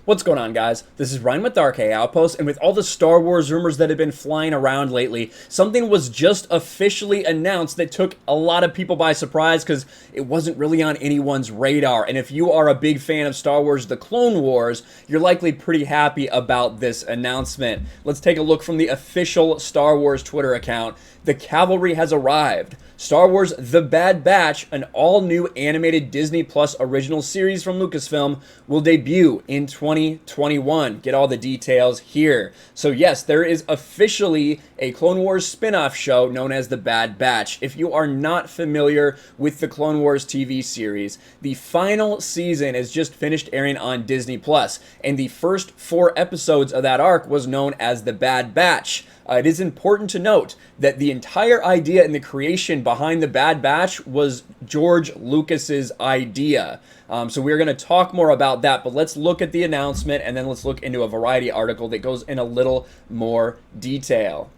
What's going on, guys? This is Ryan with Dark Outpost, and with all the Star Wars rumors that have been flying around lately, something was just officially announced that took a lot of people by surprise because it wasn't really on anyone's radar. And if you are a big fan of Star Wars The Clone Wars, you're likely pretty happy about this announcement. Let's take a look from the official Star Wars Twitter account. The cavalry has arrived. Star Wars The Bad Batch, an all-new animated Disney Plus original series from Lucasfilm, will debut in 2021. Get all the details here. So yes, there is officially a Clone Wars spin-off show known as The Bad Batch. If you are not familiar with the Clone Wars TV series, the final season is just finished airing on Disney Plus, and the first 4 episodes of that arc was known as The Bad Batch. It is important to note that the entire idea and the creation behind The Bad Batch was George Lucas's idea. So we're going to talk more about that, but let's look at the announcement and then let's look into a Variety article that goes in a little more detail.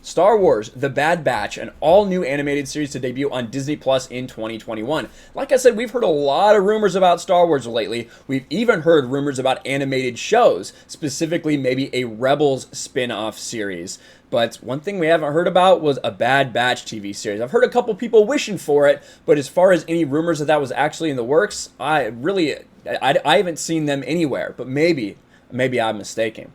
Star Wars The Bad Batch, an all-new animated series to debut on Disney Plus in 2021. Like I said, we've heard a lot of rumors about Star Wars lately. We've even heard rumors about animated shows, specifically maybe a Rebels spin-off series. But one thing we haven't heard about was a Bad Batch TV series. I've heard a couple people wishing for it, but as far as any rumors that was actually in the works, I haven't seen them anywhere. But maybe I'm mistaken.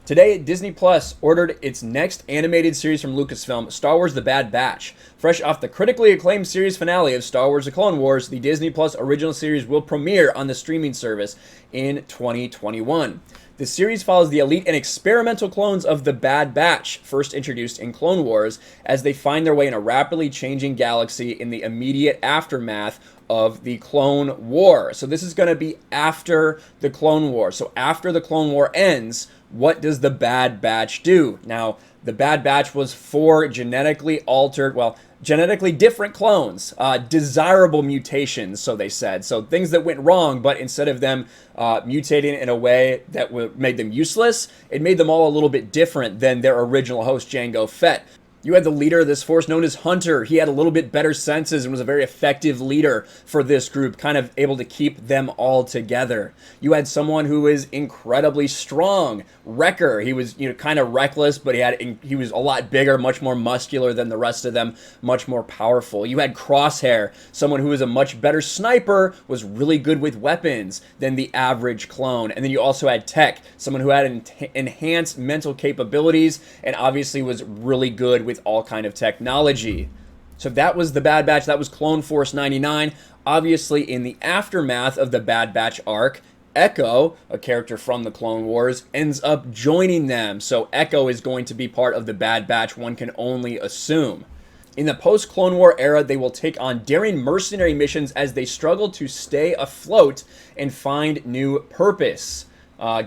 Today, Disney Plus ordered its next animated series from Lucasfilm, Star Wars The Bad Batch. Fresh off the critically acclaimed series finale of Star Wars The Clone Wars, the Disney Plus original series will premiere on the streaming service in 2021. The series follows the elite and experimental clones of the Bad Batch, first introduced in Clone Wars, as they find their way in a rapidly changing galaxy in the immediate aftermath of the Clone War. So this is going to be after the Clone War. So after the Clone War ends, what does the Bad Batch do? Now, the Bad Batch was 4 genetically different clones, desirable mutations, so they said. So things that went wrong, but instead of them mutating in a way that made them useless, it made them all a little bit different than their original host, Jango Fett. You had the leader of this force known as Hunter. He had a little bit better senses and was a very effective leader for this group, kind of able to keep them all together. You had someone who was incredibly strong, Wrecker. He was, kind of reckless, but he was a lot bigger, much more muscular than the rest of them, much more powerful. You had Crosshair, someone who was a much better sniper, was really good with weapons than the average clone. And then you also had Tech, someone who had enhanced mental capabilities and obviously was really good with all kind of technology. So that was the Bad Batch. That was Clone Force 99. Obviously, in the aftermath of the Bad Batch arc, Echo, a character from the Clone Wars, ends up joining them. So Echo is going to be part of the Bad Batch, one can only assume. In the post-Clone War era, they will take on daring mercenary missions as they struggle to stay afloat and find new purpose.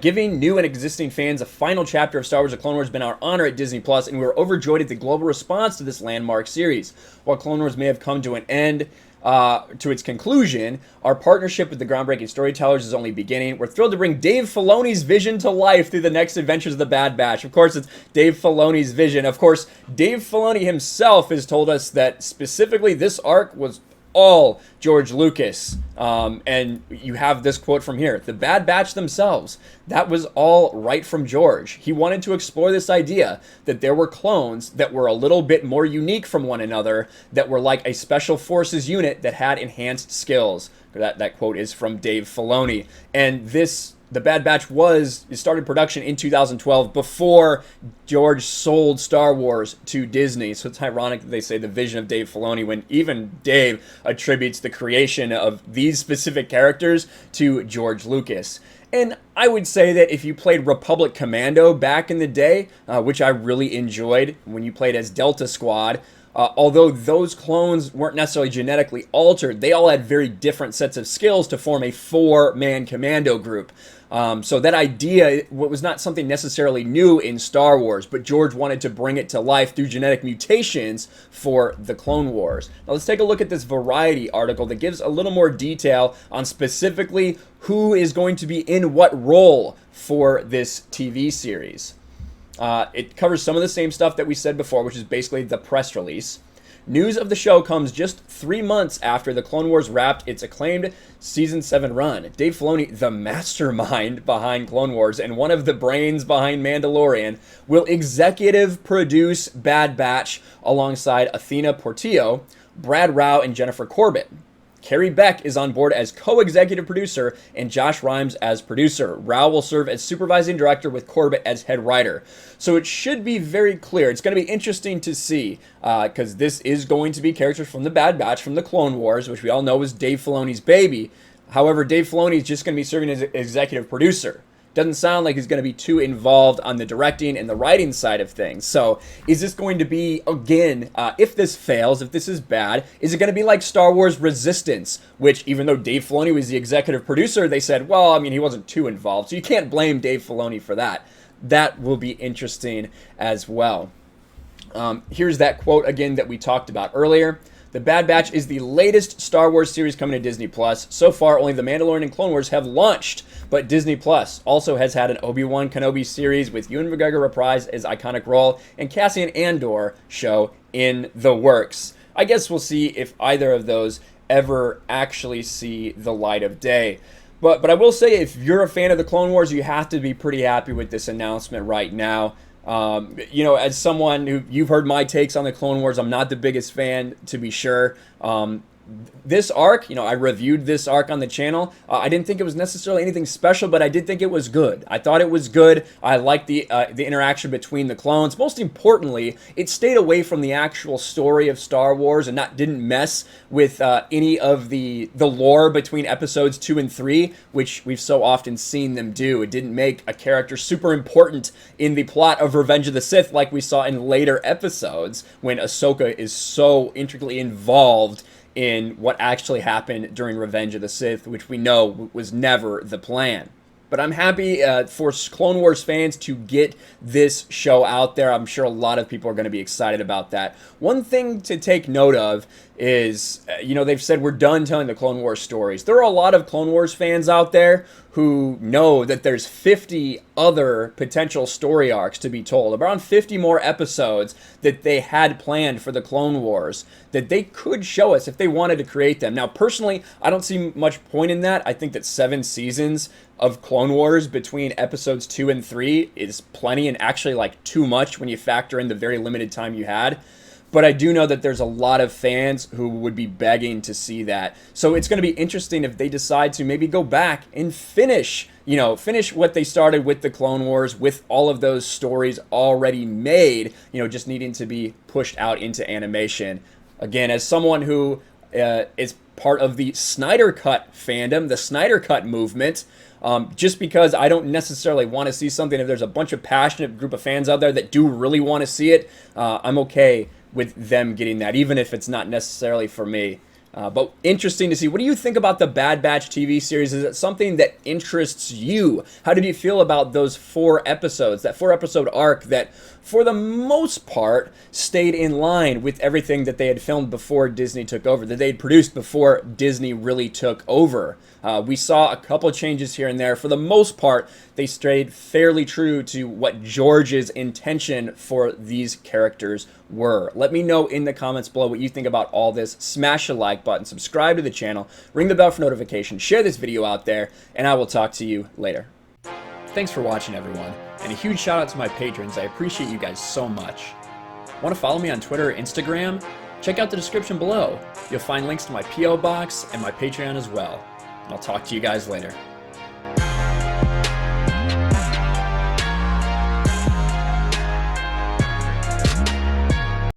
Giving new and existing fans a final chapter of Star Wars The Clone Wars has been our honor at Disney Plus, and we were overjoyed at the global response to this landmark series. While Clone Wars may have come to an end, to its conclusion, our partnership with the groundbreaking storytellers is only beginning. We're thrilled to bring Dave Filoni's vision to life through the next adventures of the Bad Batch. Of course, it's Dave Filoni's vision. Of course, Dave Filoni himself has told us that specifically this arc was all George Lucas. And you have this quote from here. The Bad Batch themselves, that was all right from George. He wanted to explore this idea that there were clones that were a little bit more unique from one another, that were like a special forces unit that had enhanced skills. That quote is from Dave Filoni. And the Bad Batch started production in 2012 before George sold Star Wars to Disney. So it's ironic that they say the vision of Dave Filoni when even Dave attributes the creation of these specific characters to George Lucas. And I would say that if you played Republic Commando back in the day, which I really enjoyed when you played as Delta Squad, although those clones weren't necessarily genetically altered, they all had very different sets of skills to form a 4-man commando group. So that idea was not something necessarily new in Star Wars, but George wanted to bring it to life through genetic mutations for the Clone Wars. Now let's take a look at this Variety article that gives a little more detail on specifically who is going to be in what role for this TV series. It covers some of the same stuff that we said before, which is basically the press release. News of the show comes just 3 months after the Clone Wars wrapped its acclaimed Season 7 run. Dave Filoni, the mastermind behind Clone Wars and one of the brains behind Mandalorian, will executive produce Bad Batch alongside Athena Portillo, Brad Rao, and Jennifer Corbett. Carrie Beck is on board as co-executive producer and Josh Rhimes as producer. Rao will serve as supervising director with Corbett as head writer. So it should be very clear. It's going to be interesting to see because this is going to be characters from the Bad Batch, from the Clone Wars, which we all know is Dave Filoni's baby. However, Dave Filoni is just going to be serving as executive producer. Doesn't sound like he's going to be too involved on the directing and the writing side of things. So is this going to be, again, if this fails, if this is bad, is it going to be like Star Wars Resistance, which even though Dave Filoni was the executive producer, they said, well, I mean, he wasn't too involved. So you can't blame Dave Filoni for that. That will be interesting as well. Here's that quote again that we talked about earlier. The Bad Batch is the latest Star Wars series coming to Disney+. So far, only The Mandalorian and Clone Wars have launched, but Disney+ also has had an Obi-Wan Kenobi series with Ewan McGregor reprised his iconic role and Cassian Andor show in the works. I guess we'll see if either of those ever actually see the light of day. But I will say, if you're a fan of the Clone Wars, you have to be pretty happy with this announcement right now. You know, as someone who, you've heard my takes on the Clone Wars, I'm not the biggest fan, to be sure. This arc, you know, I reviewed this arc on the channel. I didn't think it was necessarily anything special, but I did think it was good. I thought it was good. I liked the interaction between the clones. Most importantly, it stayed away from the actual story of Star Wars and didn't mess with any of the lore between episodes 2 and 3, which we've so often seen them do. It didn't make a character super important in the plot of Revenge of the Sith like we saw in later episodes when Ahsoka is so intricately involved in what actually happened during Revenge of the Sith, which we know was never the plan. But I'm happy for Clone Wars fans to get this show out there. I'm sure a lot of people are going to be excited about that. One thing to take note of is, you know, they've said we're done telling the Clone Wars stories. There are a lot of Clone Wars fans out there who know that there's 50 other potential story arcs to be told, around 50 more episodes that they had planned for the Clone Wars that they could show us if they wanted to create them. Now, personally, I don't see much point in that. I think that 7 seasons of Clone Wars between episodes 2 and 3 is plenty, and actually like too much when you factor in the very limited time you had. But I do know that there's a lot of fans who would be begging to see that. So it's going to be interesting if they decide to maybe go back and finish what they started with the Clone Wars, with all of those stories already made, just needing to be pushed out into animation. Again, as someone who is part of the Snyder Cut fandom, the Snyder Cut movement, just because I don't necessarily want to see something, if there's a bunch of passionate group of fans out there that do really want to see it, I'm okay with them getting that, even if it's not necessarily for me. But interesting to see. What do you think about the Bad Batch TV series? Is it something that interests you? How did you feel about those 4 episodes, that 4-episode arc that, for the most part, stayed in line with everything that they had filmed before Disney took over, that they had produced before Disney really took over? We saw a couple changes here and there. For the most part, they stayed fairly true to what George's intention for these characters were. Let me know in the comments below what you think about all this. Smash the like button, subscribe to the channel, ring the bell for notifications, share this video out there, and I will talk to you later. Thanks for watching, everyone, and a huge shout out to my patrons. I appreciate you guys so much. Want to follow me on Twitter or Instagram? Check out the description below. You'll find links to my P.O. box and my Patreon as well. I'll talk to you guys later.